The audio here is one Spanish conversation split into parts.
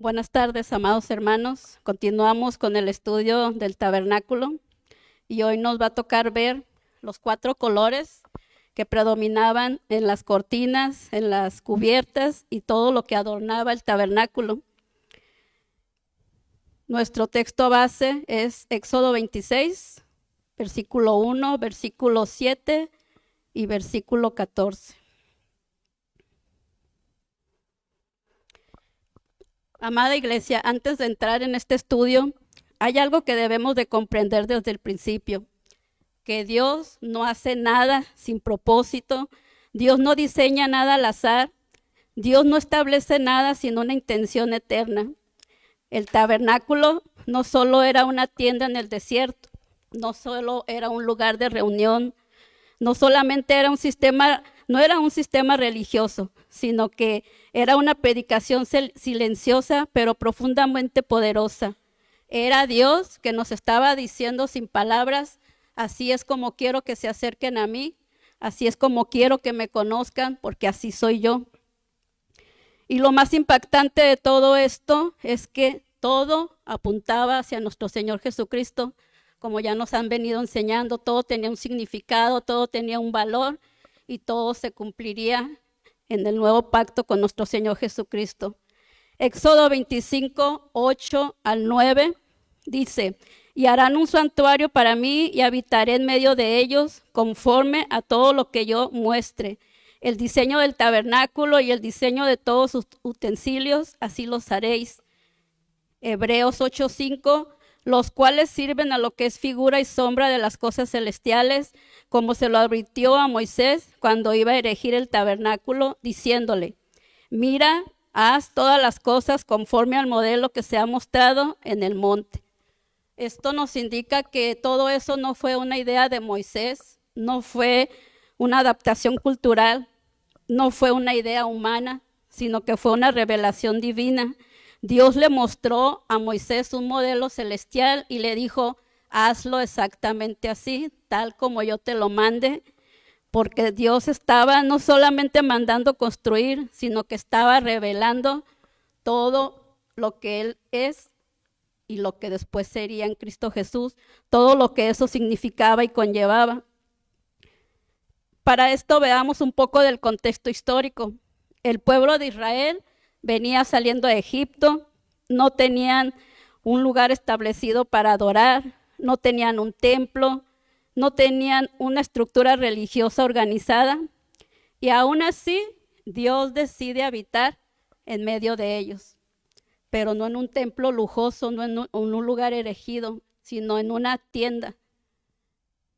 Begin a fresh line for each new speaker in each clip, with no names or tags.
Buenas tardes, amados hermanos. Continuamos con el estudio del tabernáculo y hoy nos va a tocar ver los 4 colores que predominaban en las cortinas, en las cubiertas y todo lo que adornaba el tabernáculo. Nuestro texto base es Éxodo 26, versículo 1, versículo 7 y versículo 14. Amada iglesia, antes de entrar en este estudio, hay algo que debemos de comprender desde el principio, que Dios no hace nada sin propósito, Dios no diseña nada al azar, Dios no establece nada sin una intención eterna. El tabernáculo no solo era una tienda en el desierto, no solo era un lugar de reunión, no solamente era no era un sistema religioso, sino que era una predicación silenciosa, pero profundamente poderosa. Era Dios que nos estaba diciendo sin palabras: así es como quiero que se acerquen a mí, así es como quiero que me conozcan, porque así soy yo. Y lo más impactante de todo esto es que todo apuntaba hacia nuestro Señor Jesucristo. Como ya nos han venido enseñando, todo tenía un significado, todo tenía un valor y todo se cumpliría en el nuevo pacto con nuestro Señor Jesucristo. Éxodo 25, 8 al 9 dice: y harán un santuario para mí y habitaré en medio de ellos conforme a todo lo que yo muestre. El diseño del tabernáculo y el diseño de todos sus utensilios, así los haréis. Hebreos 8:5, los cuales sirven a lo que es figura y sombra de las cosas celestiales, como se lo advirtió a Moisés cuando iba a erigir el tabernáculo, diciéndole: mira, haz todas las cosas conforme al modelo que se ha mostrado en el monte. Esto nos indica que todo eso no fue una idea de Moisés, no fue una adaptación cultural, no fue una idea humana, sino que fue una revelación divina. Dios le mostró a Moisés un modelo celestial y le dijo: hazlo exactamente así, tal como yo te lo mande, porque Dios estaba no solamente mandando construir, sino que estaba revelando todo lo que Él es y lo que después sería en Cristo Jesús, todo lo que eso significaba y conllevaba. Para esto veamos un poco del contexto histórico. El pueblo de Israel venía saliendo de Egipto, no tenían un lugar establecido para adorar, no tenían un templo, no tenían una estructura religiosa organizada, y aún así Dios decide habitar en medio de ellos, pero no en un templo lujoso, no en un lugar erigido, sino en una tienda,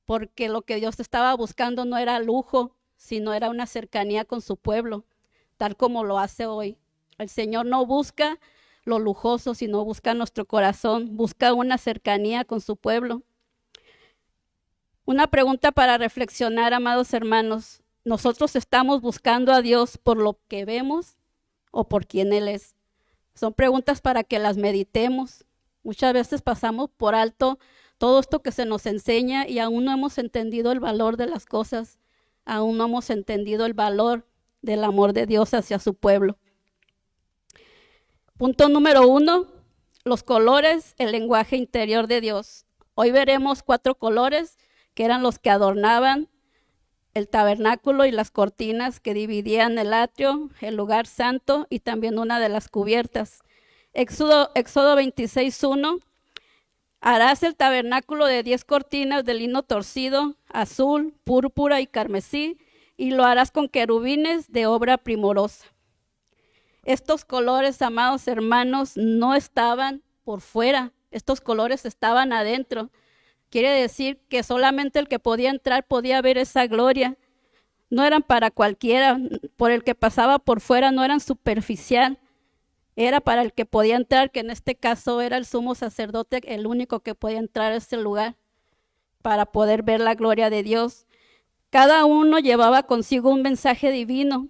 porque lo que Dios estaba buscando no era lujo, sino era una cercanía con su pueblo, tal como lo hace hoy. El Señor no busca lo lujoso, sino busca nuestro corazón, busca una cercanía con su pueblo. Una pregunta para reflexionar, amados hermanos: ¿nosotros estamos buscando a Dios por lo que vemos o por quién Él es? Son preguntas para que las meditemos. Muchas veces pasamos por alto todo esto que se nos enseña y aún no hemos entendido el valor de las cosas, aún no hemos entendido el valor del amor de Dios hacia su pueblo. Punto número 1, los colores, el lenguaje interior de Dios. Hoy veremos 4 colores que eran los que adornaban el tabernáculo y las cortinas que dividían el atrio, el lugar santo y también una de las cubiertas. Éxodo 26:1, harás el tabernáculo de 10 cortinas de lino torcido, azul, púrpura y carmesí, y lo harás con querubines de obra primorosa. Estos colores, amados hermanos, no estaban por fuera, estos colores estaban adentro. Quiere decir que solamente el que podía entrar podía ver esa gloria. No eran para cualquiera, por el que pasaba por fuera no eran superficial. Era para el que podía entrar, que en este caso era el sumo sacerdote, el único que podía entrar a ese lugar para poder ver la gloria de Dios. Cada uno llevaba consigo un mensaje divino.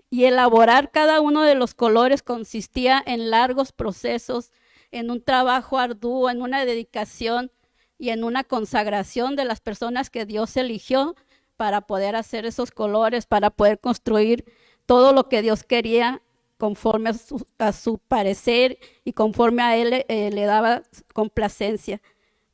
Y elaborar cada uno de los colores consistía en largos procesos, en un trabajo arduo, en una dedicación y en una consagración de las personas que Dios eligió para poder hacer esos colores, para poder construir todo lo que Dios quería conforme a su parecer y conforme a él le daba complacencia.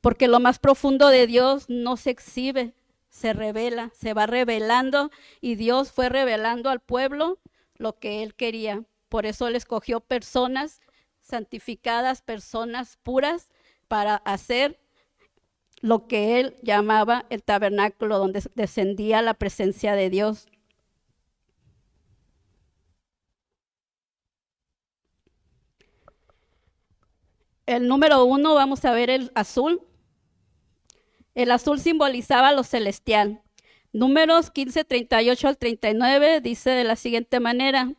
Porque lo más profundo de Dios no se exhibe, se revela, se va revelando, y Dios fue revelando al pueblo lo que él quería. Por eso él escogió personas santificadas, personas puras, para hacer lo que él llamaba el tabernáculo, donde descendía la presencia de Dios. El número 1, vamos a ver el azul. El azul simbolizaba lo celestial. Números 15, 38 al 39 dice de la siguiente manera: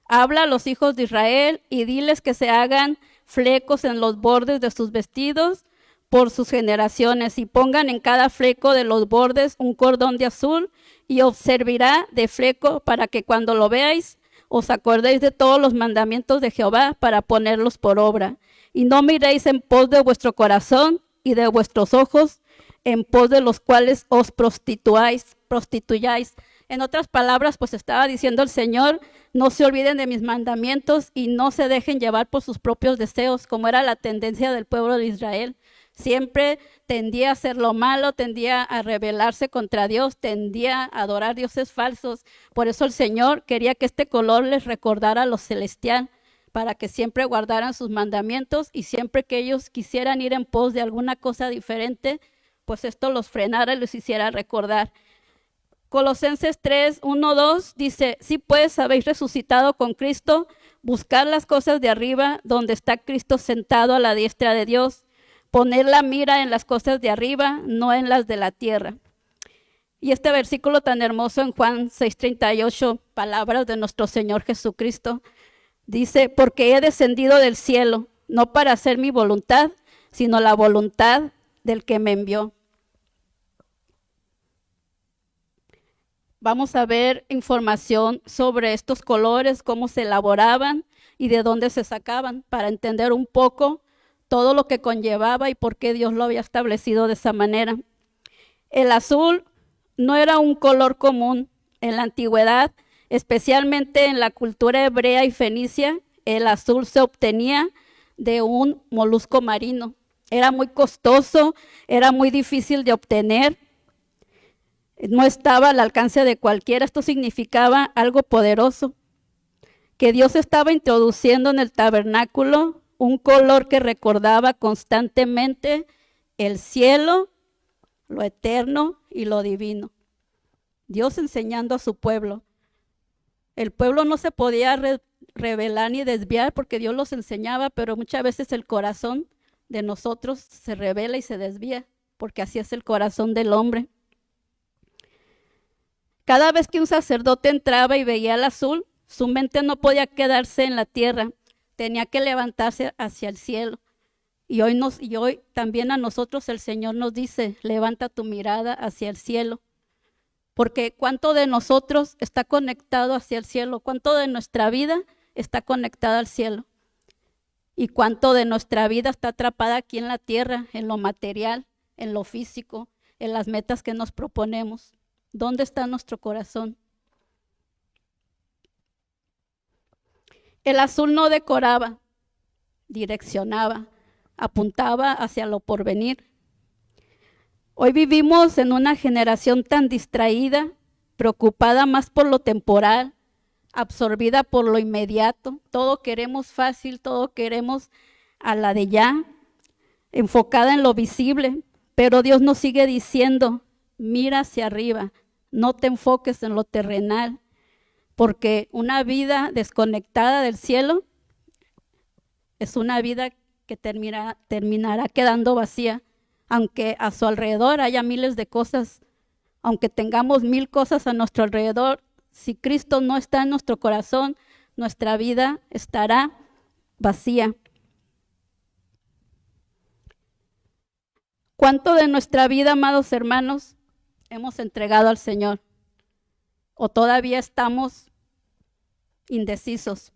habla a los hijos de Israel y diles que se hagan flecos en los bordes de sus vestidos por sus generaciones, y pongan en cada fleco de los bordes un cordón de azul, y os servirá de fleco para que cuando lo veáis os acordéis de todos los mandamientos de Jehová para ponerlos por obra. Y no miréis en pos de vuestro corazón y de vuestros ojos, en pos de los cuales os prostituyáis. En otras palabras, pues estaba diciendo el Señor: no se olviden de mis mandamientos y no se dejen llevar por sus propios deseos, como era la tendencia del pueblo de Israel. Siempre tendía a hacer lo malo, tendía a rebelarse contra Dios, tendía a adorar dioses falsos. Por eso el Señor quería que este color les recordara lo celestial, para que siempre guardaran sus mandamientos, y siempre que ellos quisieran ir en pos de alguna cosa diferente, pues esto los frenara y los hiciera recordar. Colosenses 3, 1, 2 dice: sí pues habéis resucitado con Cristo, buscad las cosas de arriba, donde está Cristo sentado a la diestra de Dios. Poner la mira en las cosas de arriba, no en las de la tierra. Y este versículo tan hermoso en Juan 6:38, palabras de nuestro Señor Jesucristo, dice: porque he descendido del cielo, no para hacer mi voluntad, sino la voluntad del que me envió. Vamos a ver información sobre estos colores, cómo se elaboraban y de dónde se sacaban, para entender un poco todo lo que conllevaba y por qué Dios lo había establecido de esa manera. El azul no era un color común. En la antigüedad, especialmente en la cultura hebrea y fenicia, el azul se obtenía de un molusco marino. Era muy costoso, era muy difícil de obtener, no estaba al alcance de cualquiera. Esto significaba algo poderoso, que Dios estaba introduciendo en el tabernáculo un color que recordaba constantemente el cielo, lo eterno y lo divino. Dios enseñando a su pueblo. El pueblo no se podía rebelar ni desviar, porque Dios los enseñaba, pero muchas veces el corazón de nosotros se rebela y se desvía, porque así es el corazón del hombre. Cada vez que un sacerdote entraba y veía el azul, su mente no podía quedarse en la tierra, tenía que levantarse hacia el cielo. Y hoy también a nosotros el Señor nos dice: levanta tu mirada hacia el cielo. Porque cuánto de nosotros está conectado hacia el cielo, cuánto de nuestra vida está conectada al cielo, y cuánto de nuestra vida está atrapada aquí en la tierra, en lo material, en lo físico, en las metas que nos proponemos. ¿Dónde está nuestro corazón? El azul no decoraba, direccionaba, apuntaba hacia lo porvenir. Hoy vivimos en una generación tan distraída, preocupada más por lo temporal, absorbida por lo inmediato. Todo queremos fácil, todo queremos a la de ya, enfocada en lo visible. Pero Dios nos sigue diciendo: mira hacia arriba, no te enfoques en lo terrenal, porque una vida desconectada del cielo es una vida que terminará quedando vacía. Aunque a su alrededor haya miles de cosas, aunque tengamos 1000 cosas a nuestro alrededor, si Cristo no está en nuestro corazón, nuestra vida estará vacía. ¿Cuánto de nuestra vida, amados hermanos, hemos entregado al Señor? ¿O todavía estamos indecisos?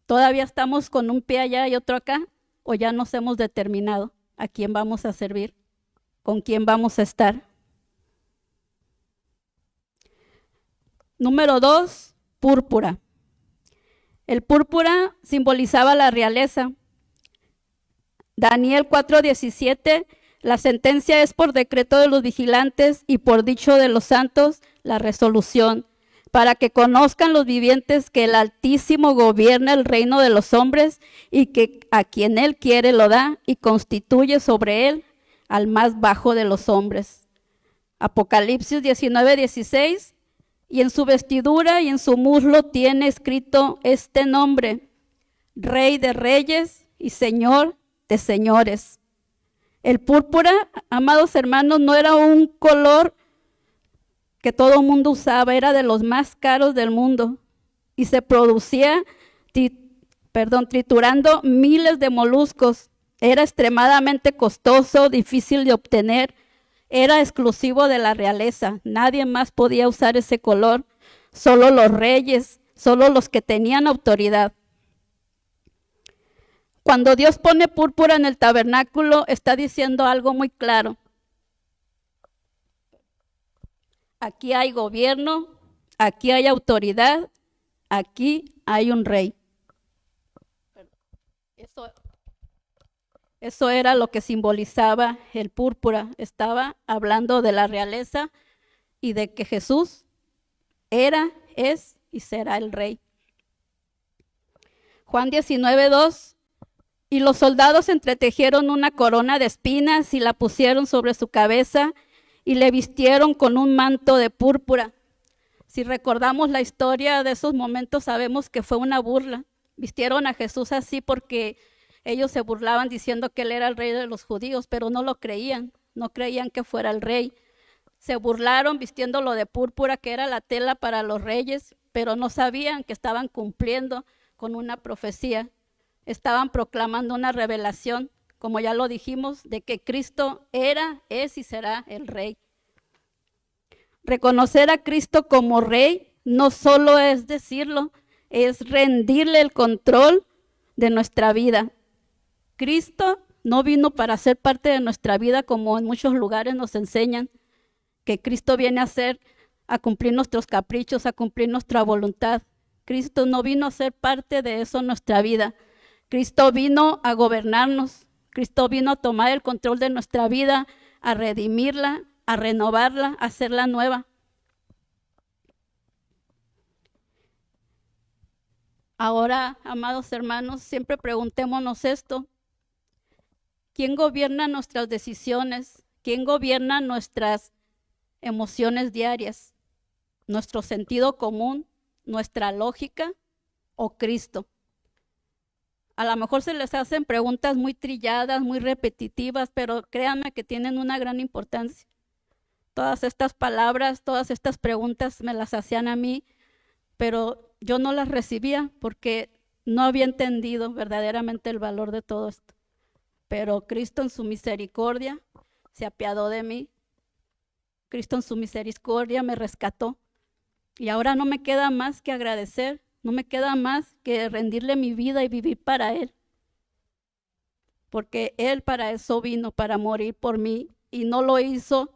¿Todavía estamos con un pie allá y otro acá? ¿O ya nos hemos determinado a quién vamos a servir? ¿Con quién vamos a estar? Número 2, púrpura. El púrpura simbolizaba la realeza. Daniel 4:17, la sentencia es por decreto de los vigilantes y por dicho de los santos, la resolución, para que conozcan los vivientes que el Altísimo gobierna el reino de los hombres y que a quien él quiere lo da y constituye sobre él al más bajo de los hombres. Apocalipsis 19:16, y en su vestidura y en su muslo tiene escrito este nombre: Rey de Reyes y Señor de Señores. El púrpura, amados hermanos, no era un color que todo el mundo usaba, era de los más caros del mundo y se producía triturando miles de moluscos. Era extremadamente costoso, difícil de obtener, era exclusivo de la realeza. Nadie más podía usar ese color, solo los reyes, solo los que tenían autoridad. Cuando Dios pone púrpura en el tabernáculo, está diciendo algo muy claro. Aquí hay gobierno, aquí hay autoridad, aquí hay un rey. Eso era lo que simbolizaba el púrpura. Estaba hablando de la realeza y de que Jesús era, es y será el rey. Juan 19:2, y los soldados entretejieron una corona de espinas y la pusieron sobre su cabeza y le vistieron con un manto de púrpura. Si recordamos la historia de esos momentos, sabemos que fue una burla. Vistieron a Jesús así porque ellos se burlaban diciendo que él era el rey de los judíos, pero no lo creían, no creían que fuera el rey. Se burlaron vistiéndolo de púrpura, que era la tela para los reyes, pero no sabían que estaban cumpliendo con una profecía. Estaban proclamando una revelación, como ya lo dijimos, de que Cristo era, es y será el rey. Reconocer a Cristo como rey no solo es decirlo, es rendirle el control de nuestra vida. Cristo no vino para ser parte de nuestra vida como en muchos lugares nos enseñan, que Cristo viene a cumplir nuestros caprichos, a cumplir nuestra voluntad. Cristo no vino a ser parte de eso en nuestra vida. Cristo vino a gobernarnos. Cristo vino a tomar el control de nuestra vida, a redimirla, a renovarla, a hacerla nueva. Ahora, amados hermanos, siempre preguntémonos esto: ¿quién gobierna nuestras decisiones? ¿Quién gobierna nuestras emociones diarias? ¿Nuestro sentido común? ¿Nuestra lógica? ¿O Cristo? A lo mejor se les hacen preguntas muy trilladas, muy repetitivas, pero créanme que tienen una gran importancia. Todas estas palabras, todas estas preguntas me las hacían a mí, pero yo no las recibía porque no había entendido verdaderamente el valor de todo esto. Pero Cristo en su misericordia se apiadó de mí. Cristo en su misericordia me rescató. Y ahora no me queda más que agradecer, no me queda más que rendirle mi vida y vivir para Él. Porque Él para eso vino, para morir por mí. Y no lo hizo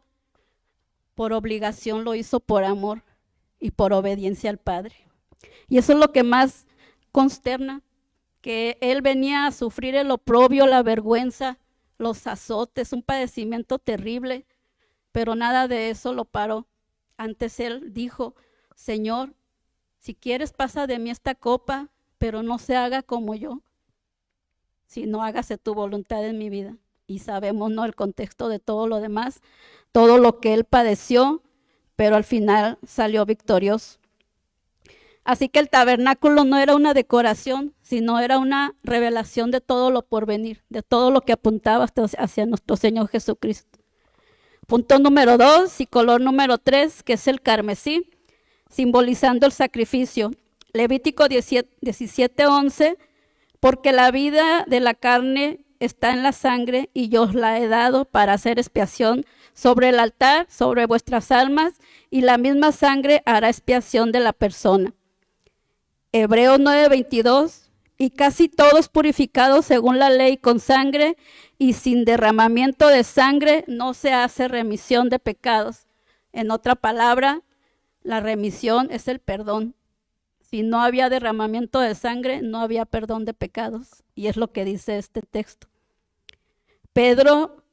por obligación, lo hizo por amor y por obediencia al Padre. Y eso es lo que más consterna, que Él venía a sufrir el oprobio, la vergüenza, los azotes, un padecimiento terrible, pero nada de eso lo paró. Antes Él dijo: Señor, si quieres pasa de mí esta copa, pero no se haga como yo, sino hágase tu voluntad en mi vida. Y sabemos, ¿no?, el contexto de todo lo demás, todo lo que Él padeció, pero al final salió victorioso. Así que el tabernáculo no era una decoración, sino era una revelación de todo lo por venir, de todo lo que apuntaba hacia nuestro Señor Jesucristo. Punto número 2 y color número 3, que es el carmesí, simbolizando el sacrificio. Levítico 17:11, porque la vida de la carne está en la sangre y yo os la he dado para hacer expiación sobre el altar, sobre vuestras almas, y la misma sangre hará expiación de la persona. Hebreos 9:22, y casi todos purificados según la ley con sangre, y sin derramamiento de sangre no se hace remisión de pecados. En otra palabra, la remisión es el perdón. Si no había derramamiento de sangre, no había perdón de pecados. Y es lo que dice este texto.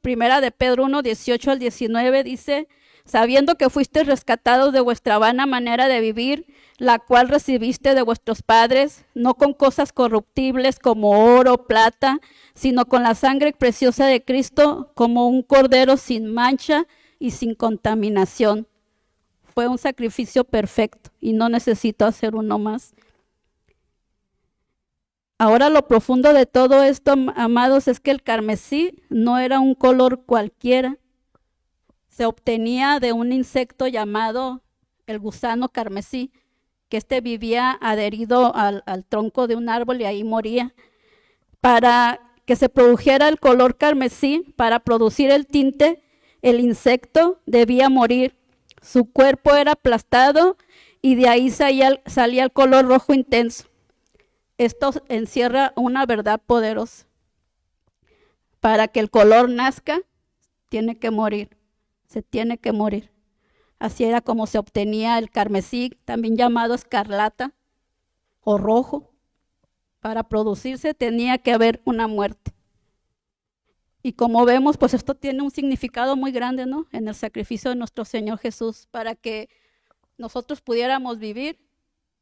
Primera de Pedro 1, 18 al 19 dice: sabiendo que fuisteis rescatados de vuestra vana manera de vivir, la cual recibiste de vuestros padres, no con cosas corruptibles como oro, plata, sino con la sangre preciosa de Cristo, como un cordero sin mancha y sin contaminación. Fue un sacrificio perfecto y no necesito hacer uno más. Ahora, lo profundo de todo esto, amados, es que el carmesí no era un color cualquiera. Se obtenía de un insecto llamado el gusano carmesí, que vivía adherido al tronco de un árbol y ahí moría. Para que se produjera el color carmesí, para producir el tinte, el insecto debía morir. Su cuerpo era aplastado y de ahí salía el color rojo intenso. Esto encierra una verdad poderosa. Para que el color nazca, tiene que morir. Se tiene que morir. Así era como se obtenía el carmesí, también llamado escarlata o rojo. Para producirse tenía que haber una muerte. Y como vemos, pues esto tiene un significado muy grande, ¿no? En el sacrificio de nuestro Señor Jesús. Para que nosotros pudiéramos vivir,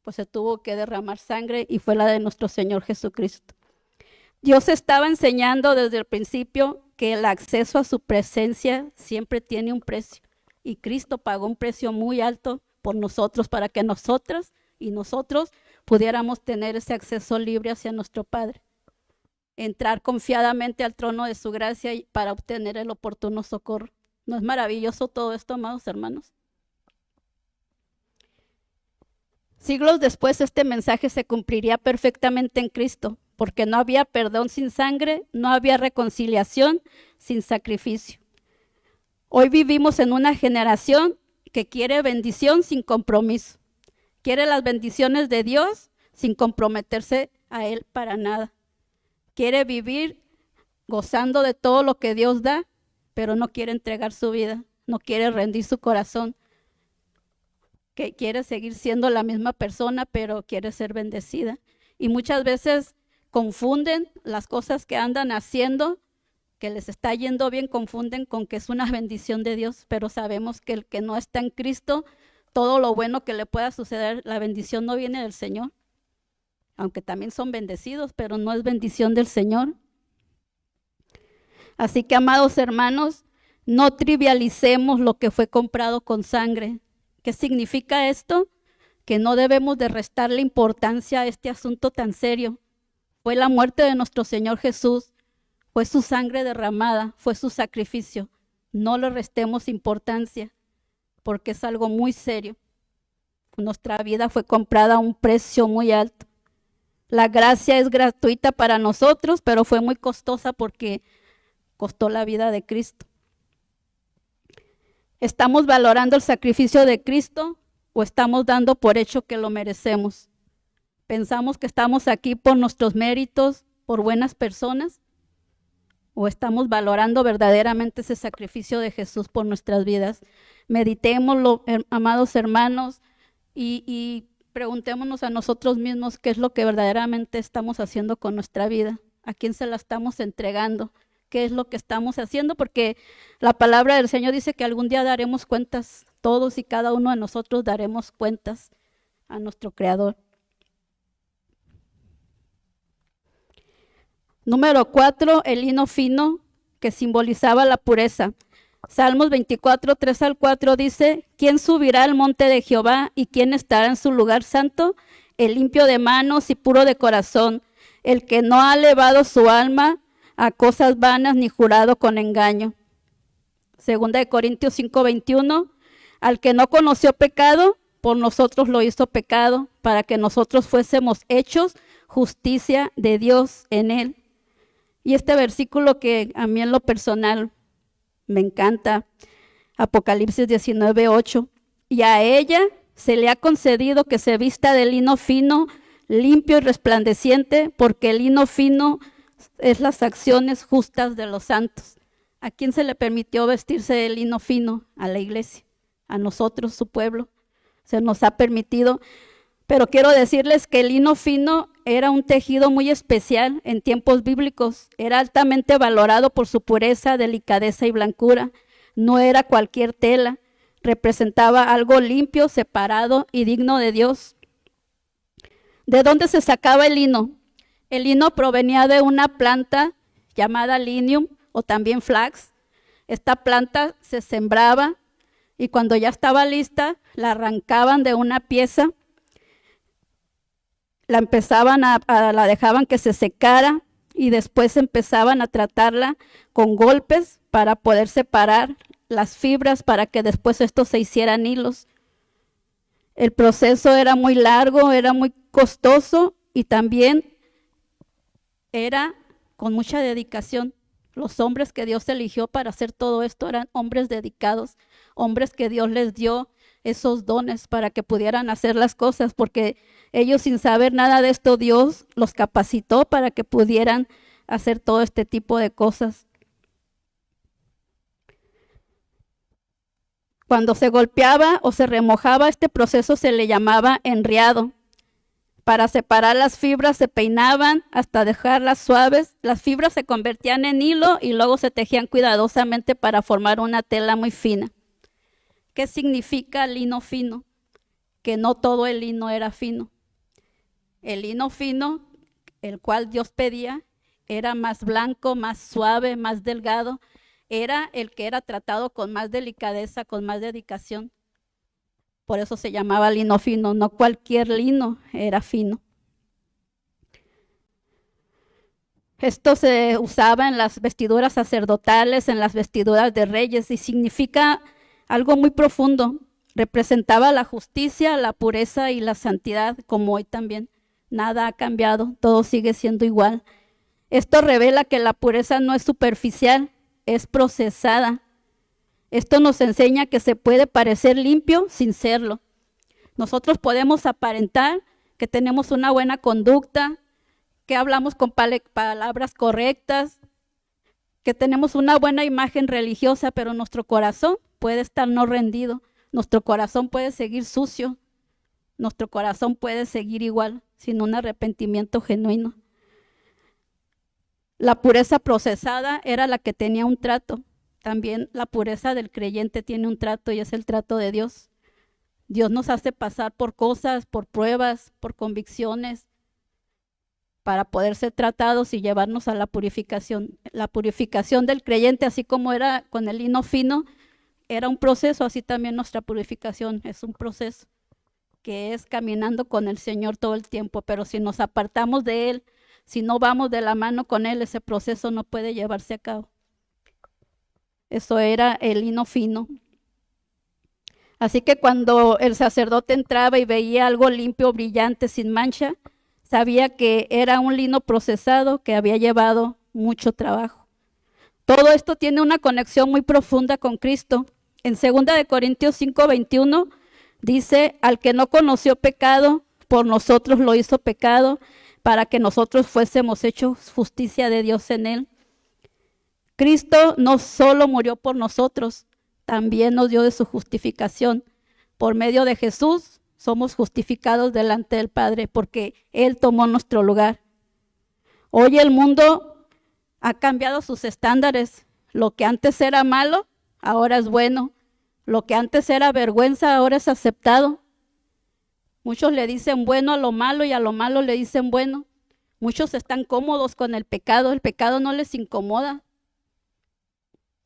pues se tuvo que derramar sangre y fue la de nuestro Señor Jesucristo. Dios estaba enseñando desde el principio que el acceso a su presencia siempre tiene un precio. Y Cristo pagó un precio muy alto por nosotros para que nosotras y nosotros pudiéramos tener ese acceso libre hacia nuestro Padre. Entrar confiadamente al trono de su gracia para obtener el oportuno socorro. ¿No es maravilloso todo esto, amados hermanos? Siglos después, este mensaje se cumpliría perfectamente en Cristo, porque no había perdón sin sangre, no había reconciliación sin sacrificio. Hoy vivimos en una generación que quiere bendición sin compromiso. Quiere las bendiciones de Dios sin comprometerse a Él para nada. Quiere vivir gozando de todo lo que Dios da, pero no quiere entregar su vida, no quiere rendir su corazón. Que quiere seguir siendo la misma persona, pero quiere ser bendecida. Y muchas veces confunden las cosas que andan haciendo, que les está yendo bien, confunden con que es una bendición de Dios, pero sabemos que el que no está en Cristo, todo lo bueno que le pueda suceder, la bendición no viene del Señor. Aunque también son bendecidos, pero no es bendición del Señor. Así que, amados hermanos, no trivialicemos lo que fue comprado con sangre. ¿Qué significa esto? Que no debemos de restarle importancia a este asunto tan serio. Fue la muerte de nuestro Señor Jesús, fue su sangre derramada, fue su sacrificio. No le restemos importancia, porque es algo muy serio. Nuestra vida fue comprada a un precio muy alto. La gracia es gratuita para nosotros, pero fue muy costosa porque costó la vida de Cristo. ¿Estamos valorando el sacrificio de Cristo o estamos dando por hecho que lo merecemos? ¿Pensamos que estamos aquí por nuestros méritos, por buenas personas? ¿O estamos valorando verdaderamente ese sacrificio de Jesús por nuestras vidas? Meditémoslo, amados hermanos, y preguntémonos a nosotros mismos qué es lo que verdaderamente estamos haciendo con nuestra vida, a quién se la estamos entregando, qué es lo que estamos haciendo, porque la palabra del Señor dice que algún día daremos cuentas, todos y cada uno de nosotros daremos cuentas a nuestro Creador. Número 4, el lino fino, que simbolizaba la pureza. Salmos 24, 3 al 4 dice: ¿quién subirá al monte de Jehová y quién estará en su lugar santo? El limpio de manos y puro de corazón, el que no ha elevado su alma a cosas vanas ni jurado con engaño. Segunda de Corintios 5, 21, al que no conoció pecado, por nosotros lo hizo pecado, para que nosotros fuésemos hechos justicia de Dios en él. Y este versículo que a mí en lo personal me encanta, Apocalipsis 19, 8, y a ella se le ha concedido que se vista de lino fino, limpio y resplandeciente, porque el lino fino es las acciones justas de los santos. ¿A quién se le permitió vestirse de lino fino? A la iglesia, a nosotros, su pueblo. Se nos ha permitido Pero quiero decirles que el lino fino era un tejido muy especial en tiempos bíblicos. Era altamente valorado por su pureza, delicadeza y blancura. No era cualquier tela. Representaba algo limpio, separado y digno de Dios. ¿De dónde se sacaba el lino? El lino provenía de una planta llamada linium o también flax. Esta planta se sembraba y cuando ya estaba lista, la arrancaban de una pieza, la dejaban que se secara y después empezaban a tratarla con golpes para poder separar las fibras para que después estos se hicieran hilos. El proceso era muy largo, era muy costoso y también era con mucha dedicación. Los hombres que Dios eligió para hacer todo esto eran hombres dedicados, hombres que Dios les dio esos dones para que pudieran hacer las cosas, porque ellos sin saber nada de esto, Dios los capacitó para que pudieran hacer todo este tipo de cosas. Cuando se golpeaba o se remojaba, este proceso se le llamaba enriado. Para separar las fibras se peinaban hasta dejarlas suaves. Las fibras se convertían en hilo y luego se tejían cuidadosamente para formar una tela muy fina. ¿Qué significa lino fino? Que no todo el lino era fino. El lino fino, el cual Dios pedía, era más blanco, más suave, más delgado. Era el que era tratado con más delicadeza, con más dedicación. Por eso se llamaba lino fino, no cualquier lino era fino. Esto se usaba en las vestiduras sacerdotales, en las vestiduras de reyes y significa algo muy profundo. Representaba la justicia, la pureza y la santidad, como hoy también. Nada ha cambiado, todo sigue siendo igual. Esto revela que la pureza no es superficial, es procesada. Esto nos enseña que se puede parecer limpio sin serlo. Nosotros podemos aparentar que tenemos una buena conducta, que hablamos con palabras correctas, que tenemos una buena imagen religiosa, pero nuestro corazón puede estar no rendido, nuestro corazón puede seguir sucio, nuestro corazón puede seguir igual, sin un arrepentimiento genuino. La pureza procesada era la que tenía un trato. También la pureza del creyente tiene un trato y es el trato de Dios. Dios nos hace pasar por cosas, por pruebas, por convicciones, para poder ser tratados y llevarnos a la purificación. La purificación del creyente, así como era con el lino fino, era un proceso, así también nuestra purificación es un proceso que es caminando con el Señor todo el tiempo, pero si nos apartamos de Él, si no vamos de la mano con Él, ese proceso no puede llevarse a cabo. Eso era el lino fino. Así que cuando el sacerdote entraba y veía algo limpio, brillante, sin mancha, sabía que era un lino procesado que había llevado mucho trabajo. Todo esto tiene una conexión muy profunda con Cristo. En 2 Corintios 5:21 dice, al que no conoció pecado, por nosotros lo hizo pecado, para que nosotros fuésemos hechos justicia de Dios en él. Cristo no solo murió por nosotros, también nos dio de su justificación. Por medio de Jesús somos justificados delante del Padre porque Él tomó nuestro lugar. Hoy el mundo ha cambiado sus estándares. Lo que antes era malo, ahora es bueno. Lo que antes era vergüenza, ahora es aceptado. Muchos le dicen bueno a lo malo y a lo malo le dicen bueno. Muchos están cómodos con el pecado no les incomoda.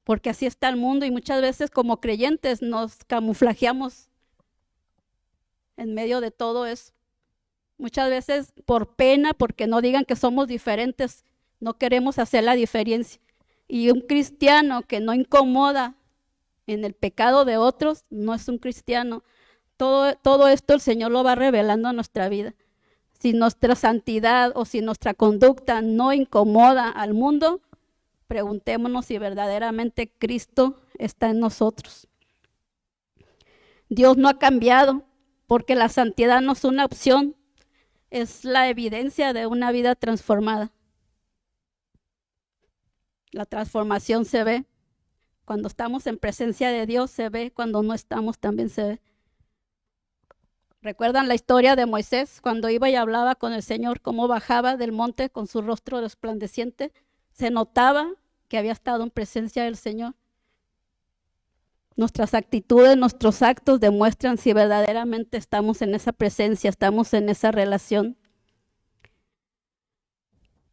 Porque así está el mundo y muchas veces como creyentes nos camuflajeamos en medio de todo eso. Muchas veces por pena, porque no digan que somos diferentes, no queremos hacer la diferencia. Y un cristiano que no incomoda en el pecado de otros, no es un cristiano. Todo esto el Señor lo va revelando en nuestra vida. Si nuestra santidad o si nuestra conducta no incomoda al mundo, preguntémonos si verdaderamente Cristo está en nosotros. Dios no ha cambiado, porque la santidad no es una opción, es la evidencia de una vida transformada. La transformación se ve. Cuando estamos en presencia de Dios se ve, cuando no estamos también se ve. ¿Recuerdan la historia de Moisés cuando iba y hablaba con el Señor, cómo bajaba del monte con su rostro resplandeciente? Se notaba que había estado en presencia del Señor. Nuestras actitudes, nuestros actos demuestran si verdaderamente estamos en esa presencia, estamos en esa relación.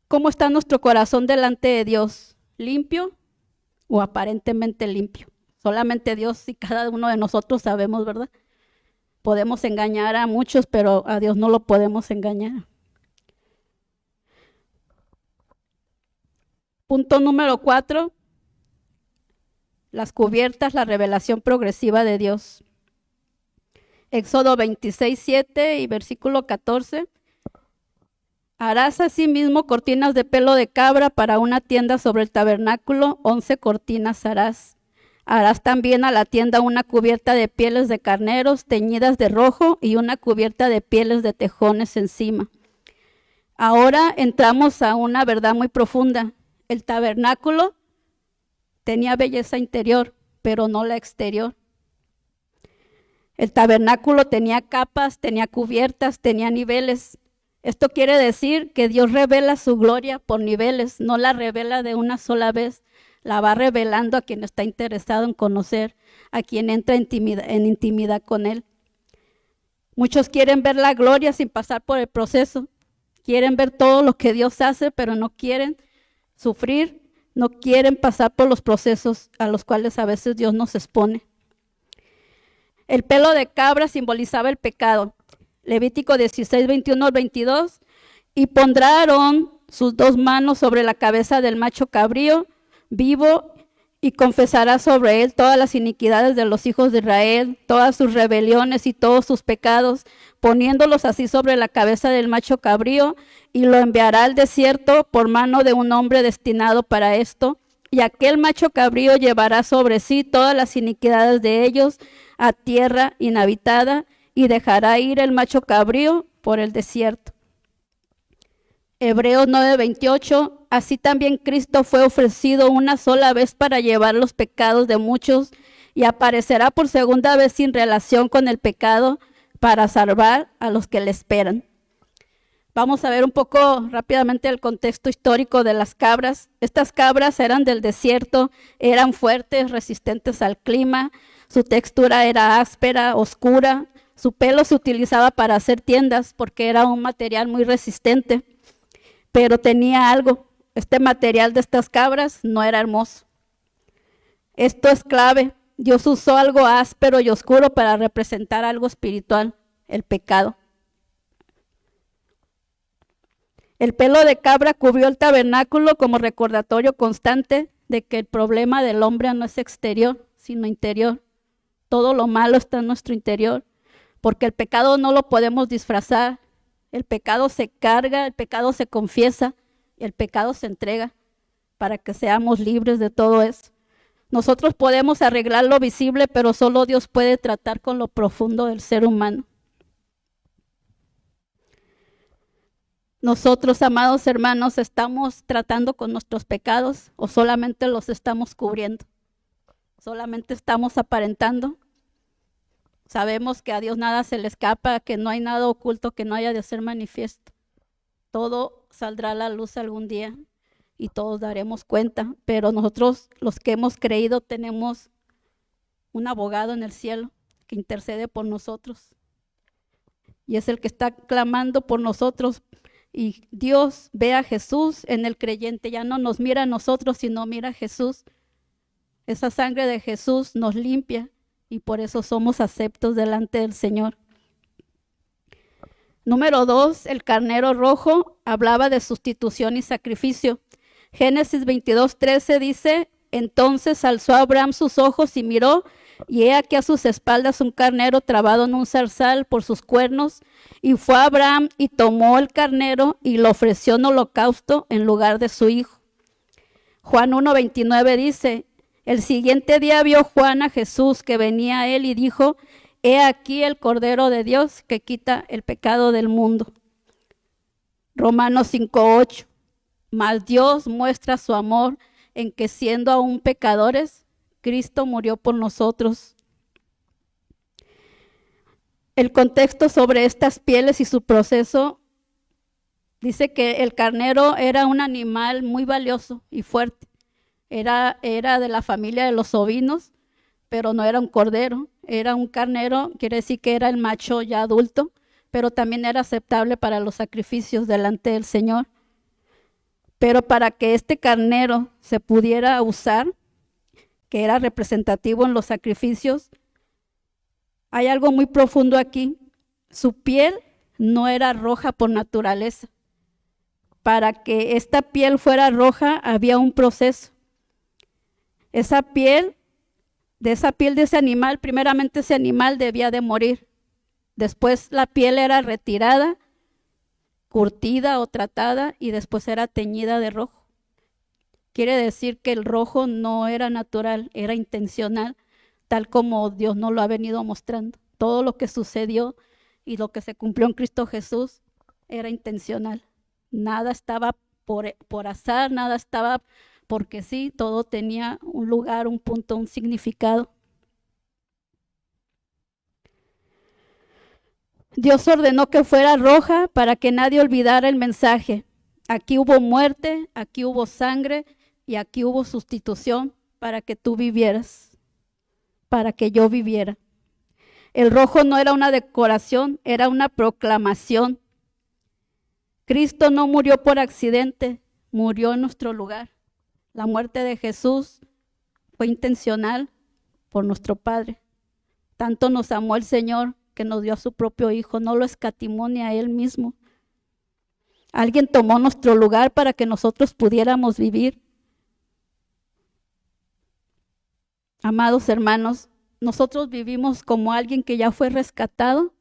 ¿Cómo está nuestro corazón delante de Dios? ¿Limpio o aparentemente limpio? Solamente Dios y cada uno de nosotros sabemos, ¿verdad? Podemos engañar a muchos, pero a Dios no lo podemos engañar. Punto número 4. Las cubiertas, la revelación progresiva de Dios. Éxodo 26:7 y versículo 14. Harás asimismo cortinas de pelo de cabra para una tienda sobre el tabernáculo, 11 cortinas harás. Harás también a la tienda una cubierta de pieles de carneros teñidas de rojo y una cubierta de pieles de tejones encima. Ahora entramos a una verdad muy profunda. El tabernáculo tenía belleza interior, pero no la exterior. El tabernáculo tenía capas, tenía cubiertas, tenía niveles. Esto quiere decir que Dios revela su gloria por niveles, no la revela de una sola vez. La va revelando a quien está interesado en conocer, a quien entra en intimidad con Él. Muchos quieren ver la gloria sin pasar por el proceso. Quieren ver todo lo que Dios hace, pero no quieren sufrir, no quieren pasar por los procesos a los cuales a veces Dios nos expone. El pelo de cabra simbolizaba el pecado. Levítico 16, 21 al 22. Y pondrá Aarón sus 2 manos sobre la cabeza del macho cabrío vivo y confesará sobre él todas las iniquidades de los hijos de Israel, todas sus rebeliones y todos sus pecados, poniéndolos así sobre la cabeza del macho cabrío, y lo enviará al desierto por mano de un hombre destinado para esto. Y aquel macho cabrío llevará sobre sí todas las iniquidades de ellos a tierra inhabitada, y dejará ir el macho cabrío por el desierto. Hebreos 9:28, así también Cristo fue ofrecido una sola vez para llevar los pecados de muchos, y aparecerá por segunda vez sin relación con el pecado para salvar a los que le esperan. Vamos a ver un poco rápidamente el contexto histórico de las cabras. Estas cabras eran del desierto, eran fuertes, resistentes al clima, su textura era áspera, oscura, su pelo se utilizaba para hacer tiendas porque era un material muy resistente. Pero tenía algo, este material de estas cabras no era hermoso. Esto es clave. Dios usó algo áspero y oscuro para representar algo espiritual, el pecado. El pelo de cabra cubrió el tabernáculo como recordatorio constante de que el problema del hombre no es exterior, sino interior. Todo lo malo está en nuestro interior, porque el pecado no lo podemos disfrazar. El pecado se carga, el pecado se confiesa, el pecado se entrega para que seamos libres de todo eso. Nosotros podemos arreglar lo visible, pero solo Dios puede tratar con lo profundo del ser humano. Nosotros, amados hermanos, ¿estamos tratando con nuestros pecados o solamente los estamos cubriendo? ¿Solamente estamos aparentando? Sabemos que a Dios nada se le escapa, que no hay nada oculto que no haya de ser manifiesto. Todo saldrá a la luz algún día y todos daremos cuenta, pero nosotros, los que hemos creído, tenemos un abogado en el cielo que intercede por nosotros. Y es el que está clamando por nosotros. Y Dios ve a Jesús en el creyente, ya no nos mira a nosotros, sino mira a Jesús. Esa sangre de Jesús nos limpia. Y por eso somos aceptos delante del Señor. Número 2, el carnero rojo hablaba de sustitución y sacrificio. Génesis 22:13 dice, entonces alzó Abraham sus ojos y miró, y he aquí a sus espaldas un carnero trabado en un zarzal por sus cuernos, y fue Abraham y tomó el carnero y lo ofreció en holocausto en lugar de su hijo. Juan 1:29 dice, el siguiente día vio Juan a Jesús que venía a él y dijo, he aquí el Cordero de Dios que quita el pecado del mundo. Romanos 5:8, mas Dios muestra su amor en que siendo aún pecadores, Cristo murió por nosotros. El contexto sobre estas pieles y su proceso dice que el carnero era un animal muy valioso y fuerte. Era de la familia de los ovinos, pero no era un cordero. Era un carnero, quiere decir que era el macho ya adulto, pero también era aceptable para los sacrificios delante del Señor. Pero para que este carnero se pudiera usar, que era representativo en los sacrificios, hay algo muy profundo aquí. Su piel no era roja por naturaleza. Para que esta piel fuera roja había un proceso. De esa piel de ese animal, primeramente ese animal debía de morir. Después la piel era retirada, curtida o tratada y después era teñida de rojo. Quiere decir que el rojo no era natural, era intencional, tal como Dios nos lo ha venido mostrando. Todo lo que sucedió y lo que se cumplió en Cristo Jesús era intencional. Nada estaba por azar, nada estaba porque sí, todo tenía un lugar, un punto, un significado. Dios ordenó que fuera roja para que nadie olvidara el mensaje. Aquí hubo muerte, aquí hubo sangre y aquí hubo sustitución para que tú vivieras, para que yo viviera. El rojo no era una decoración, era una proclamación. Cristo no murió por accidente, murió en nuestro lugar. La muerte de Jesús fue intencional por nuestro Padre. Tanto nos amó el Señor que nos dio a su propio Hijo, no lo escatimó ni a Él mismo. Alguien tomó nuestro lugar para que nosotros pudiéramos vivir. Amados hermanos, ¿nosotros vivimos como alguien que ya fue rescatado?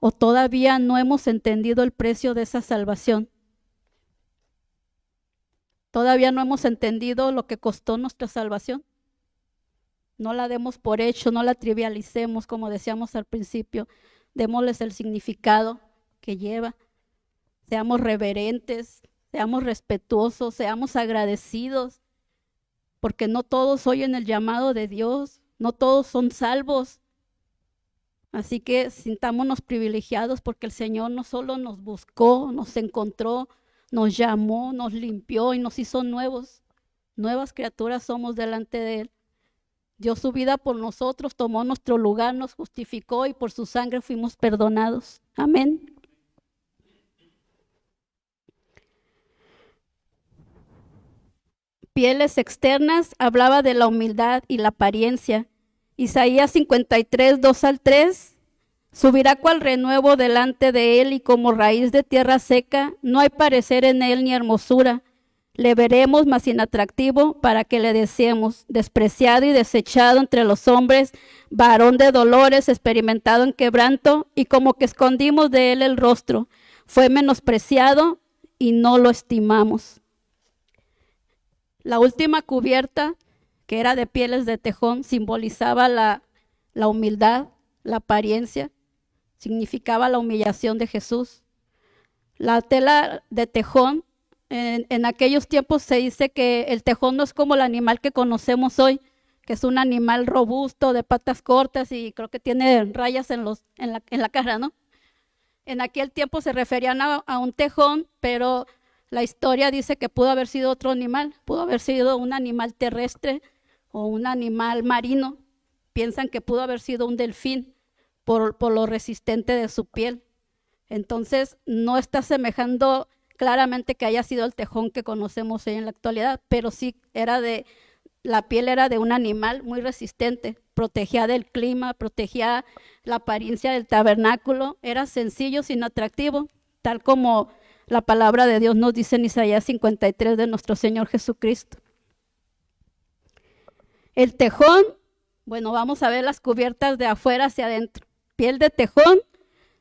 ¿O todavía no hemos entendido el precio de esa salvación? ¿Todavía no hemos entendido lo que costó nuestra salvación? No la demos por hecho, no la trivialicemos, como decíamos al principio. Démosles el significado que lleva. Seamos reverentes, seamos respetuosos, seamos agradecidos, porque no todos oyen el llamado de Dios, no todos son salvos. Así que sintámonos privilegiados porque el Señor no solo nos buscó, nos encontró, nos llamó, nos limpió y nos hizo nuevos. Nuevas criaturas somos delante de Él. Dio su vida por nosotros, tomó nuestro lugar, nos justificó y por su sangre fuimos perdonados. Amén. Pieles externas hablaba de la humildad y la apariencia. Isaías 53, 2 al 3. Subirá cual renuevo delante de él y como raíz de tierra seca, no hay parecer en él ni hermosura. Le veremos más inatractivo para que le deseemos, despreciado y desechado entre los hombres, varón de dolores, experimentado en quebranto, y como que escondimos de él el rostro. Fue menospreciado y no lo estimamos. La última cubierta, que era de pieles de tejón, simbolizaba la humildad, la apariencia, significaba la humillación de Jesús. La tela de tejón, en aquellos tiempos se dice que el tejón no es como el animal que conocemos hoy, que es un animal robusto, de patas cortas y creo que tiene rayas en la cara, ¿no? En aquel tiempo se referían a un tejón, pero la historia dice que pudo haber sido otro animal, pudo haber sido un animal terrestre o un animal marino. Piensan que pudo haber sido un delfín por lo resistente de su piel. Entonces, no está semejando claramente que haya sido el tejón que conocemos hoy en la actualidad, pero sí la piel era de un animal muy resistente, protegía del clima, protegía la apariencia del tabernáculo, era sencillo, sin atractivo, tal como la palabra de Dios nos dice en Isaías 53 de nuestro Señor Jesucristo. El tejón, bueno, vamos a ver las cubiertas de afuera hacia adentro. Piel de tejón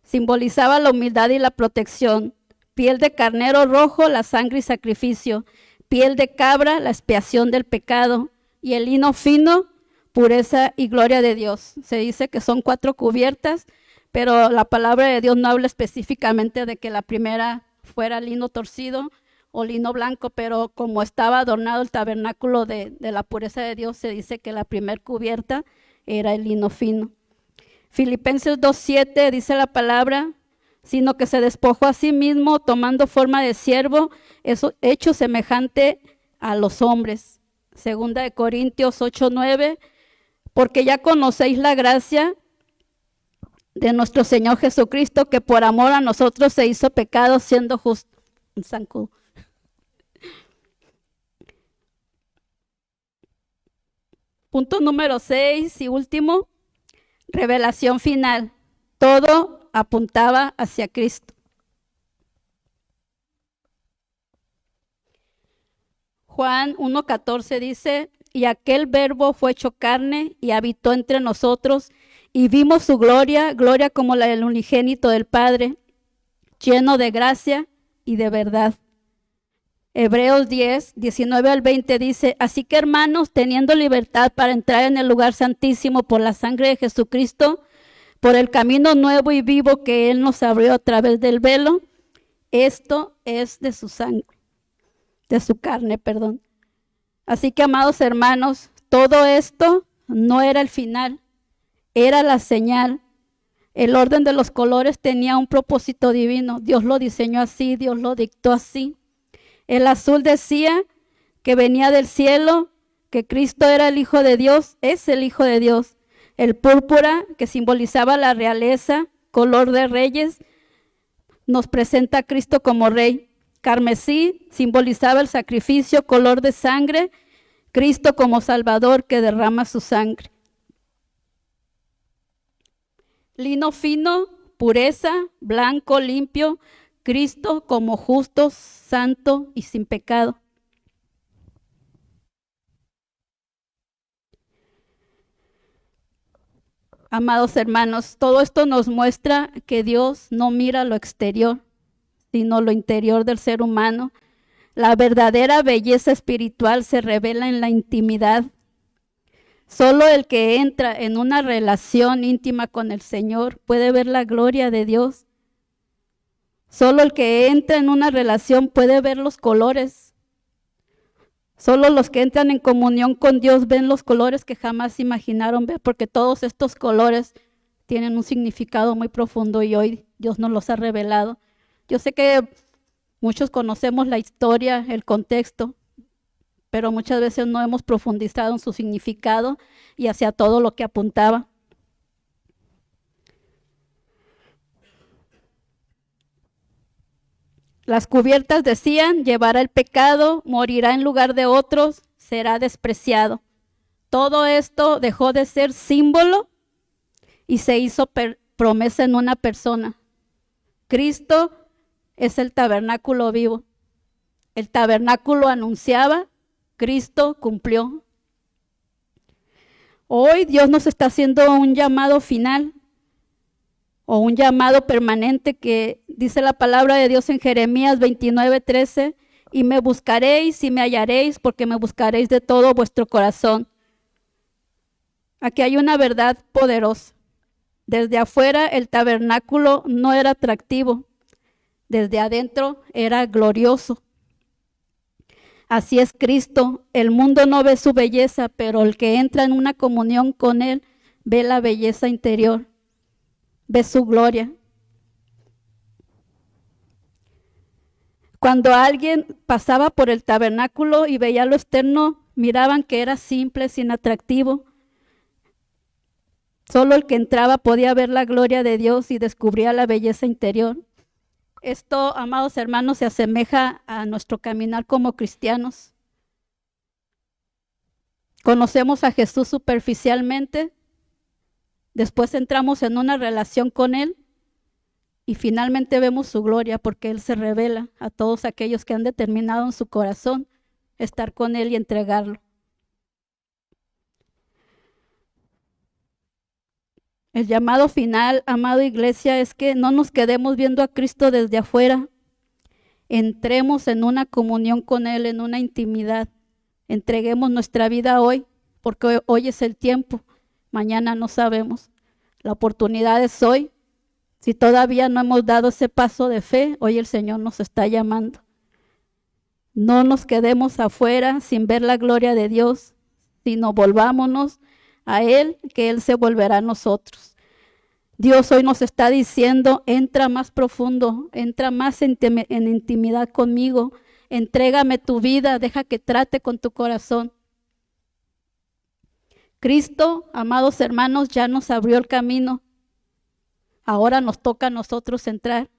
simbolizaba la humildad y la protección. Piel de carnero rojo, la sangre y sacrificio. Piel de cabra, la expiación del pecado. Y el lino fino, pureza y gloria de Dios. Se dice que son 4 cubiertas, pero la palabra de Dios no habla específicamente de que la primera fuera lino torcido o lino blanco, pero como estaba adornado el tabernáculo de la pureza de Dios, se dice que la primer cubierta era el lino fino. Filipenses 2:7 dice la palabra, sino que se despojó a sí mismo tomando forma de siervo, eso hecho semejante a los hombres. Segunda de Corintios 8:9, porque ya conocéis la gracia de nuestro Señor Jesucristo, que por amor a nosotros se hizo pecado siendo justo. Un zancudo. Punto número 6 y último, revelación final. Todo apuntaba hacia Cristo. Juan 1:14 dice, y aquel verbo fue hecho carne y habitó entre nosotros, y vimos su gloria, gloria como la del unigénito del Padre, lleno de gracia y de verdad. Hebreos 10:19-20 dice, así que hermanos, teniendo libertad para entrar en el lugar santísimo por la sangre de Jesucristo, por el camino nuevo y vivo que Él nos abrió a través del velo, esto es de su sangre, de su carne, perdón. Así que, amados hermanos, todo esto no era el final, era la señal. El orden de los colores tenía un propósito divino. Dios lo diseñó así, Dios lo dictó así. El azul decía que venía del cielo, que Cristo era el Hijo de Dios, es el Hijo de Dios. El púrpura, que simbolizaba la realeza, color de reyes, nos presenta a Cristo como Rey. Carmesí simbolizaba el sacrificio, color de sangre, Cristo como Salvador que derrama su sangre. Lino fino, pureza, blanco, limpio, Cristo como justo, santo y sin pecado. Amados hermanos, todo esto nos muestra que Dios no mira lo exterior, sino lo interior del ser humano. La verdadera belleza espiritual se revela en la intimidad. Solo el que entra en una relación íntima con el Señor puede ver la gloria de Dios. Solo el que entra en una relación puede ver los colores. Solo los que entran en comunión con Dios ven los colores que jamás imaginaron ver, porque todos estos colores tienen un significado muy profundo y hoy Dios nos los ha revelado. Yo sé que muchos conocemos la historia, el contexto, pero muchas veces no hemos profundizado en su significado y hacia todo lo que apuntaba. Las cubiertas decían, llevará el pecado, morirá en lugar de otros, será despreciado. Todo esto dejó de ser símbolo y se hizo promesa en una persona. Cristo es el tabernáculo vivo. El tabernáculo anunciaba, Cristo cumplió. Hoy Dios nos está haciendo un llamado final o un llamado permanente que dice la palabra de Dios en Jeremías 29:13, y me buscaréis y me hallaréis porque me buscaréis de todo vuestro corazón. Aquí hay una verdad poderosa. Desde afuera el tabernáculo no era atractivo, desde adentro era glorioso. Así es Cristo, el mundo no ve su belleza, pero el que entra en una comunión con Él ve la belleza interior, ve su gloria. Cuando alguien pasaba por el tabernáculo y veía lo externo, miraban que era simple, sin atractivo. Solo el que entraba podía ver la gloria de Dios y descubría la belleza interior. Esto, amados hermanos, se asemeja a nuestro caminar como cristianos. Conocemos a Jesús superficialmente, después entramos en una relación con Él y finalmente vemos su gloria porque Él se revela a todos aquellos que han determinado en su corazón estar con Él y entregarlo. El llamado final, amado iglesia, es que no nos quedemos viendo a Cristo desde afuera. Entremos en una comunión con Él, en una intimidad. Entreguemos nuestra vida hoy, porque hoy es el tiempo. Mañana no sabemos. La oportunidad es hoy. Si todavía no hemos dado ese paso de fe, hoy el Señor nos está llamando. No nos quedemos afuera sin ver la gloria de Dios, sino volvámonos a Él, que Él se volverá a nosotros. Dios hoy nos está diciendo, entra más profundo, entra más en intimidad conmigo, entrégame tu vida, deja que trate con tu corazón. Cristo, amados hermanos, ya nos abrió el camino. Ahora nos toca a nosotros entrar,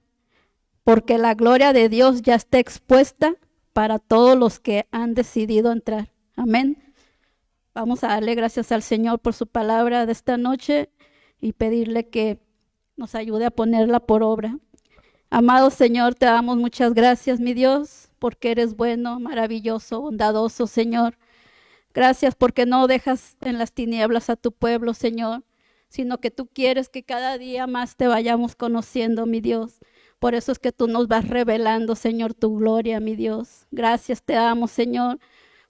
porque la gloria de Dios ya está expuesta para todos los que han decidido entrar. Amén. Vamos a darle gracias al Señor por su palabra de esta noche y pedirle que nos ayude a ponerla por obra. Amado Señor, te damos muchas gracias, mi Dios, porque eres bueno, maravilloso, bondadoso, Señor. Gracias porque no dejas en las tinieblas a tu pueblo, Señor, sino que tú quieres que cada día más te vayamos conociendo, mi Dios. Por eso es que tú nos vas revelando, Señor, tu gloria, mi Dios. Gracias te damos, Señor,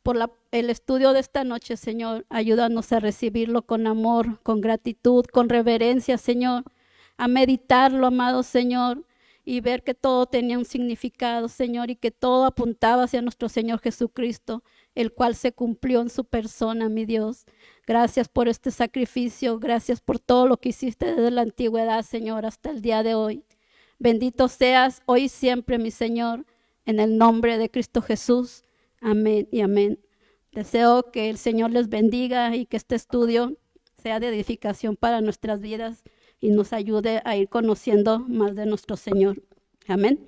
por el estudio de esta noche, Señor. Ayúdanos a recibirlo con amor, con gratitud, con reverencia, Señor. A meditarlo, amado Señor, y ver que todo tenía un significado, Señor, y que todo apuntaba hacia nuestro Señor Jesucristo, el cual se cumplió en su persona, mi Dios. Gracias por este sacrificio, gracias por todo lo que hiciste desde la antigüedad, Señor, hasta el día de hoy. Bendito seas hoy y siempre, mi Señor, en el nombre de Cristo Jesús. Amén y amén. Deseo que el Señor les bendiga y que este estudio sea de edificación para nuestras vidas y nos ayude a ir conociendo más de nuestro Señor. Amén.